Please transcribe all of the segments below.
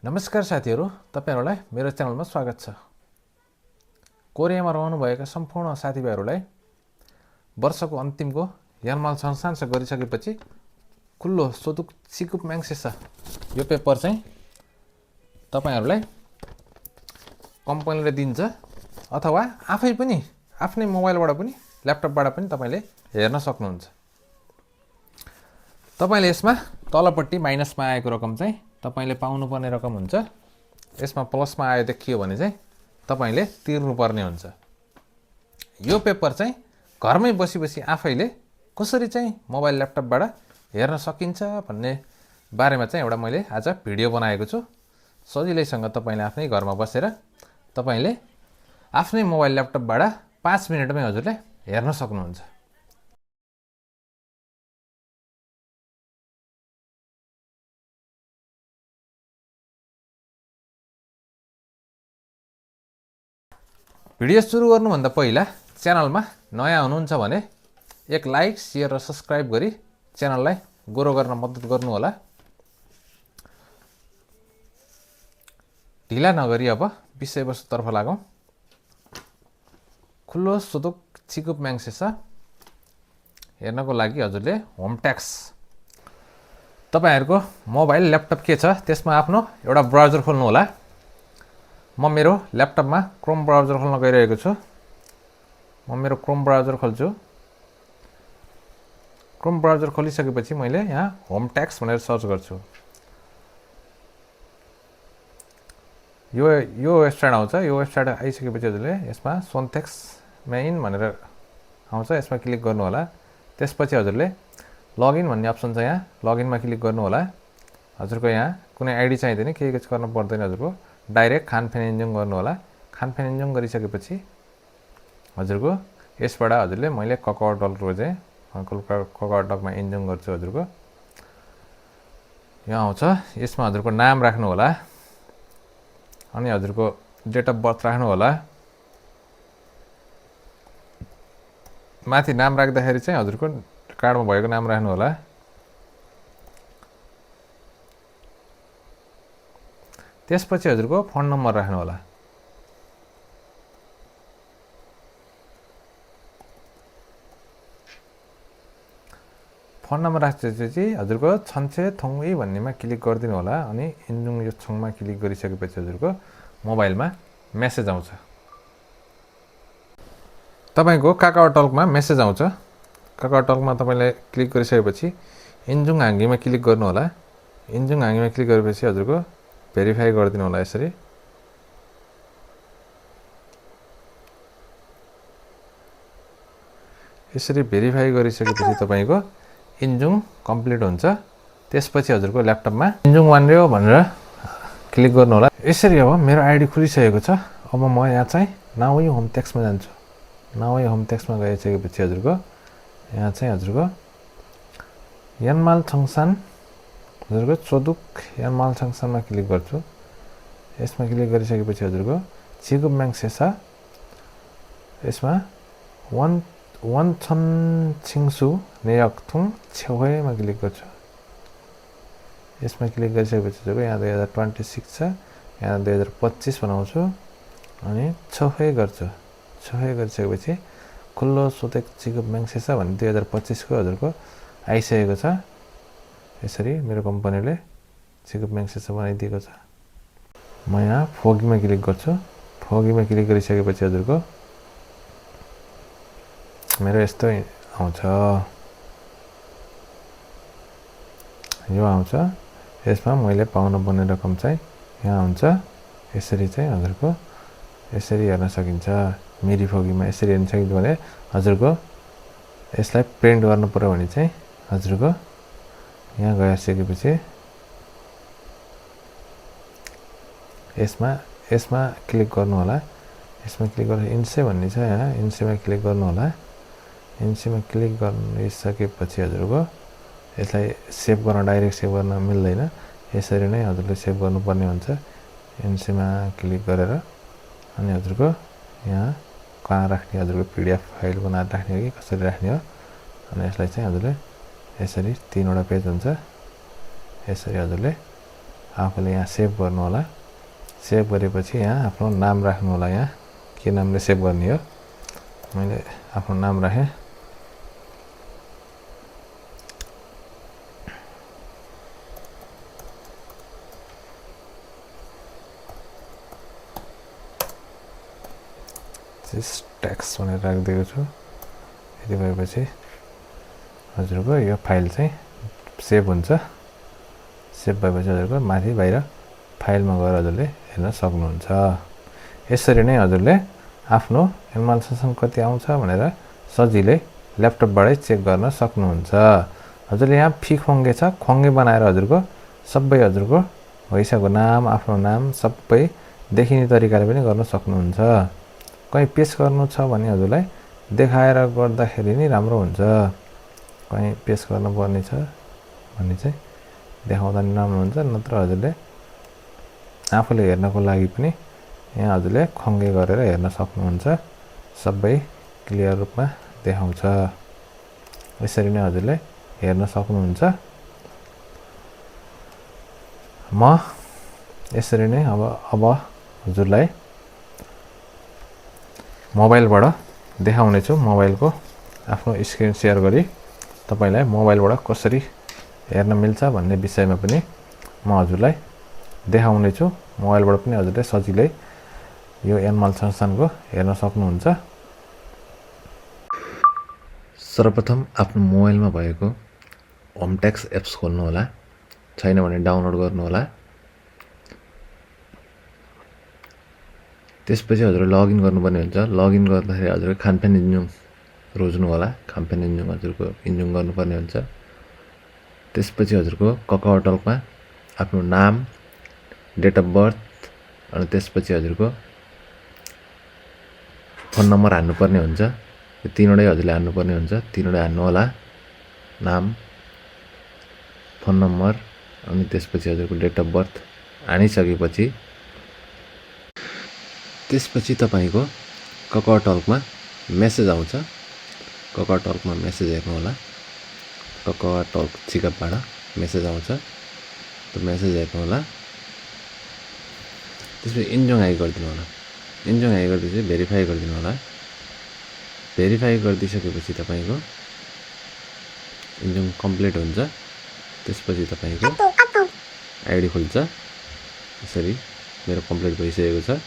नमस्कार साथीहरू, तपाईहरुलाई मेरो च्यानलमा स्वागत छ। कोरियामा रहनुभएका सम्पूर्ण साथीभाइहरुलाई वर्षको अन्तिमको यानमाल संसांश गरिसकेपछि खुल्लो सोतुक सिकुप म्याङ्सेसा यो पेपर चाहिँ तपाईहरुलाई कम्पनीले दिन्छ अथवा आफै पनि आफ्नै मोबाइलबाट पनि ल्यापटपबाट पनि तपाईले हेर्न सक्नुहुन्छ। तपाईले यसमा तलपट्टि माइनसमा आएको रकम चाहिँ तपाईले पाउनुपर्ने रकम हुन्छ। यसमा प्लसमा आयो देखियो भने चाहिँ तपाईले तिर्नुपर्ने हुन्छ। यो पेपर चाहिँ घरमै बसी आफैले कसरी चाहिँ मोबाइल ल्यापटपबाट हेर्न सकिन्छ भन्ने बारेमा चाहिँ एउटा मैले आज भिडियो बनाएको छु। सजिलैसँग तपाईले आफ्नै घरमा बसेर तपाईले आफ्नै मोबाइल ल्यापटपबाट 5 मिनेटमै हजुरले हेर्न सक्नुहुन्छ। भिडियो सुरु गर्नुभन्दा पहिला च्यानलमा नयाँ हुनुहुन्छ भने एक लाइक, शेयर र सब्स्क्राइब गरी च्यानललाई ग्रो गर्न मद्दत गर्नु होला। ढिला नगरी अब विषयवस्तुतर्फ लागौं। खुल्लो सोतुक सिकुप म्याङ्सेसा हेर्नको लागि हजुरले होम ट्याक्स तपाईहरुको मोबाइल ल्यापटप के छ त्यसमा आफ्नो एउटा ब्राउजर खोल्नु होला। म मेरो ल्यापटपमा क्रोम ब्राउजर खोल्न गइरहेको छु। म मेरो क्रोम ब्राउजर खोल्छु। क्रोम ब्राउजर खोलिसकेपछि मैले यहाँ होम ट्याक्स भनेर सर्च गर्छु। यो वेबसाइट आउँछ। यो वेबसाइट आइसकेपछि हजुरले यसमा सोन्टेक्स मेइन भनेर आउँछ। यसमा क्लिक गर्नु होला। त्यसपछि हजुरले लगइन भन्ने अप्सन छ। यहाँ लगइनमा क्लिक गर्नु होला। हजुरको यहाँ कुनै आइडी चाहिँदैन, केही गर्न पर्दैन। हजुरको डाइरेक्ट खानफेन इन्जुङ गर्नु होला। खानफेन इन्जुङ गरिसकेपछि हजुरको यसबाट हजुरले मैले ककआउटको चाहिँ ककआउटमा इन्जुङ गर्छु। हजुरको यहाँ आउँछ। यसमा हजुरको नाम राख्नु होला अनि हजुरको डेट अफ बर्थ राख्नु होला। माथि नाम राख्दाखेरि चाहिँ हजुरको कार्डमा भएको नाम राख्नु होला। त्यसपछि हजुरको फोन नम्बर राख्नु होला। फोन नम्बर राखेपछि हजुरको छन्चे थोङई भन्नेमा क्लिक गरिदिनु होला अनि इन्जुङ यो छङमा क्लिक गरिसकेपछि हजुरको मोबाइलमा मेसेज आउँछ। तपाईको काकाओटलकमा मेसेज आउँछ। काकाओटलकमा तपाईले क्लिक गरिसकेपछि इन्जुङ हाङ्गीमा क्लिक गर्नु होला। इन्जुङ हाङ्गीमा क्लिक गरेपछि हजुरको भेरिफाई गरिदिनु होला। यसरी भेरिफाई गरिसकेपछि तपाईको इन्जुङ कम्प्लिट हुन्छ। त्यसपछि हजुरको ल्यापटपमा इन्जुङ वान्यो भनेर क्लिक गर्नु होला। यसरी अब मेरो आइडी खुलिसकेको छ। अब म यहाँ चाहिँ नाउ होम ट्याक्समा जान्छु। नाउ होम ट्याक्समा गइसकेपछि हजुरको यहाँ चाहिँ हजुरको यानमाल छङसान हजुरको सोतुक यानमाल छङसानमा क्लिक गर्छु। यसमा क्लिक गरिसकेपछि हजुरको सिकुप म्याङ्सेसा यसमा वन छन छिङसु नेयकथुङ छेउमा क्लिक गर्छु। यसमा क्लिक गरिसकेपछि हजुरको यहाँ 2026 छ। यहाँ 2025 बनाउँछु अनि छुफै गर्छु। छुफै गरिसकेपछि खुल्लो सोतुक सिकुप म्याङ्सेसा भन्ने 2025 को हजुरको आइसकेको छ। यसरी मेरो कम्पनीले सिकुप म्याङ्सेसा बनाइदिएको छ। म यहाँ फोगीमा क्लिक गर्छु। फोगीमा क्लिक गरिसकेपछि हजुरको मेरो यस्तो आउँछ। यो आउँछ। यसमा मैले पाउनुपर्ने रकम चाहिँ यहाँ हुन्छ। यसरी चाहिँ हजुरको यसरी हेर्न सकिन्छ। मेरी फोगीमा यसरी हेर्न सकिन्छ भने हजुरको यसलाई प्रिन्ट गर्नु पर्यो भने चाहिँ हजुरको यहाँ गइसकेपछि यसमा क्लिक गर्नु होला। यसमा क्लिक गरेर इन्से भन्ने छ। यहाँ इन्सेमा क्लिक गर्नु होला। इन्सेमा क्लिक गरिसकेपछि हजुरको यसलाई सेभ गर्न डाइरेक्ट सेभ गर्न मिल्दैन। यसरी नै हजुरले सेभ गर्नुपर्ने हुन्छ। इन्सेमा क्लिक गरेर अनि हजुरको यहाँ कहाँ राख्ने हजुरको पीडीएफ फाइल बनाएर राख्ने हो कि कसरी राख्ने हो अनि यसलाई चाहिँ हजुरले यसरी 3 वटा पेज हुन्छ। यसरी हजुरले आफूले यहाँ सेभ गर्नु होला। सेभ गरेपछि यहाँ आफ्नो नाम राख्नु होला। यहाँ के नामले सेभ गर्ने हो, मैले आफ्नो नाम राखेँ। ट्याक्स भनेर राखिदिएको छु। यति भएपछि हजुरको यो फाइल चाहिँ सेभ हुन्छ। सेभ भएपछि हजुरको माथि बाहिर फाइलमा गएर हजुरले हेर्न सक्नुहुन्छ। यसरी नै हजुरले आफ्नो एनिमल सेसन कति आउँछ भनेर सजिलै ल्यापटपबाटै चेक गर्न सक्नुहुन्छ। हजुरले यहाँ फी खोङ्गे छ, खोङ्गे बनाएर हजुरको सबै हजुरको भैँसाको नाम, आफ्नो नाम सबै देखिने तरिकाले पनि गर्न सक्नुहुन्छ। कहीँ पेस्ट गर्नु छ भने हजुरलाई देखाएर गर्दाखेरि नै राम्रो हुन्छ। कहीँ पेस्ट गर्नुपर्ने छ भने चाहिँ देखाउँदा नि राम्रो हुन्छ। नत्र हजुरले आफूले हेर्नको लागि पनि यहाँ हजुरले खङ्गे गरेर हेर्न सक्नुहुन्छ। सबै क्लियर रूपमा देखाउँछ। यसरी नै हजुरले हेर्न सक्नुहुन्छ। म यसरी नै अब हजुरलाई मोबाइलबाट देखाउने छु। मोबाइलको आफ्नो स्क्रिन सेयर गरी तपाईलाई मोबाइलबाट कसरी हेर्न मिल्छ भन्ने विषयमा पनि म हजुरलाई देखाउने छु। मोबाइलबाट पनि हजुरले सजिलै यो एनिमल सेसनको हेर्न सक्नुहुन्छ। सर्वप्रथम आफ्नो मोबाइलमा भएको होमटेक्स एप्स खोल्नु होला। छैन भने डाउनलोड गर्नु होला। त्यसपछि हजुरले लगइन गर्नुपर्ने हुन्छ। लगइन गर्दाखेरि हजुरले खानपान इन्जुङ रोज्नु होला। खानपान इन्जुङ हजुरको इन्जुङ गर्नुपर्ने हुन्छ। त्यसपछि हजुरको ककाउटलमा आफ्नो नाम, डेट अफ बर्थ अनि त्यसपछि हजुरको फोन नम्बर हान्नुपर्ने हुन्छ। यो तीनवटै हजुरले हान्नुपर्ने हुन्छ। तीनवटै हान्नु होला। नाम, फोन नम्बर अनि त्यसपछि हजुरको डेट अफ बर्थ हानिसकेपछि तपाईको ककाउटलमा मेसेज आउँछ। ककाउटलमा मेसेज हेर्नु होला। ककाउटल चिकअपबाट मेसेज आउँछ। त्यो मेसेज हेर्नु होला। त्यसपछि इन्जुङ हाई गरिदिनु होला। इन्जुङ हाई गरिदिएपछि भेरिफाई गरिदिनु होला। भेरिफाई गरिदिसकेपछि तपाईको इन्जुङ कम्प्लिट हुन्छ। त्यसपछि तपाईको आइडी खुल्छ। यसरी मेरो कम्प्लिट भइसकेको छ।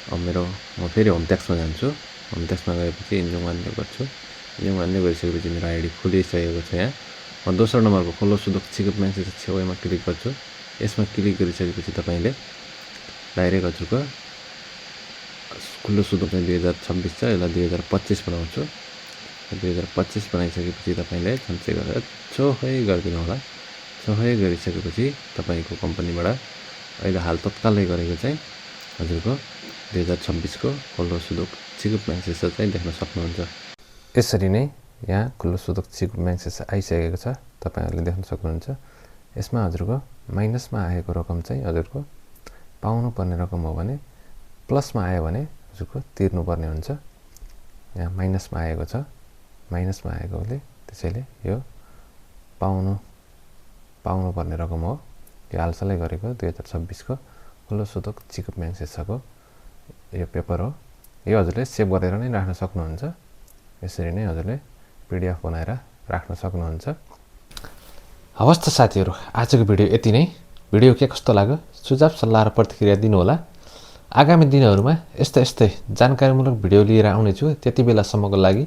अब म फेरि होम ट्याक्समा जान्छु। होम ट्याक्समा गएपछि इन्जुङ हान्ने गर्छु। इन्जुङ हान्ने गरिसकेपछि मेरो आइडी खुलिसकेको छ। यहाँ म दोस्रो नम्बरको खोलो सुदुक चिकअप मेसेज छेउमा क्लिक गर्छु। यसमा क्लिक गरिसकेपछि तपाईले डाइरेक्ट हजुरको खुल्लो सुदुक चाहिँ 2026 छ। यसलाई 2025 बनाउँछु। 2025 बनाइसकेपछि तपाईले छन्चे गरेर छोहै गरिदिनु होला। छोहै गरिसकेपछि तपाईको कम्पनीबाट अहिले हाल तत्कालै गरेको चाहिँ हजुरको 2026 को खुल्लो सुदुक चिकअप मेसेज चाहिँ देख्न सक्नुहुन्छ। यसरी नै यहाँ खुल्लो सुदुक चिकअप मेसेज आइसकेको छ। तपाईहरुले देख्न सक्नुहुन्छ। यसमा हजुरको माइनसमा आएको रकम चाहिँ हजुरको पाउनु पर्ने रकम हो भने प्लसमा आयो भने हजुरको तिर्नुपर्ने हुन्छ। यहाँ माइनसमा आएको छ। माइनसमा आएकोले त्यसैले यो पाउनु पर्ने रकम हो। यो हालसालै गरेको 2026 को खुल्लो सुदुक चिकअप मेसेजको यो पेपर हो। यो हजुरले सेभ गरेर नै राख्न सक्नुहुन्छ। यसरी नै हजुरले पीडीएफ बनाएर राख्न सक्नुहुन्छ। हवस् त साथीहरु, आजको भिडियो यति नै। भिडियो के कस्तो लाग्यो सुझाव सल्लाह र प्रतिक्रिया दिनु होला। आगामी दिनहरुमा यस्तै जानकारीमूलक भिडियो लिएर आउने छु। त्यति बेलासम्मको लागि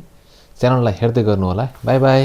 च्यानललाई हेर्दै गर्नु होला। Bye bye.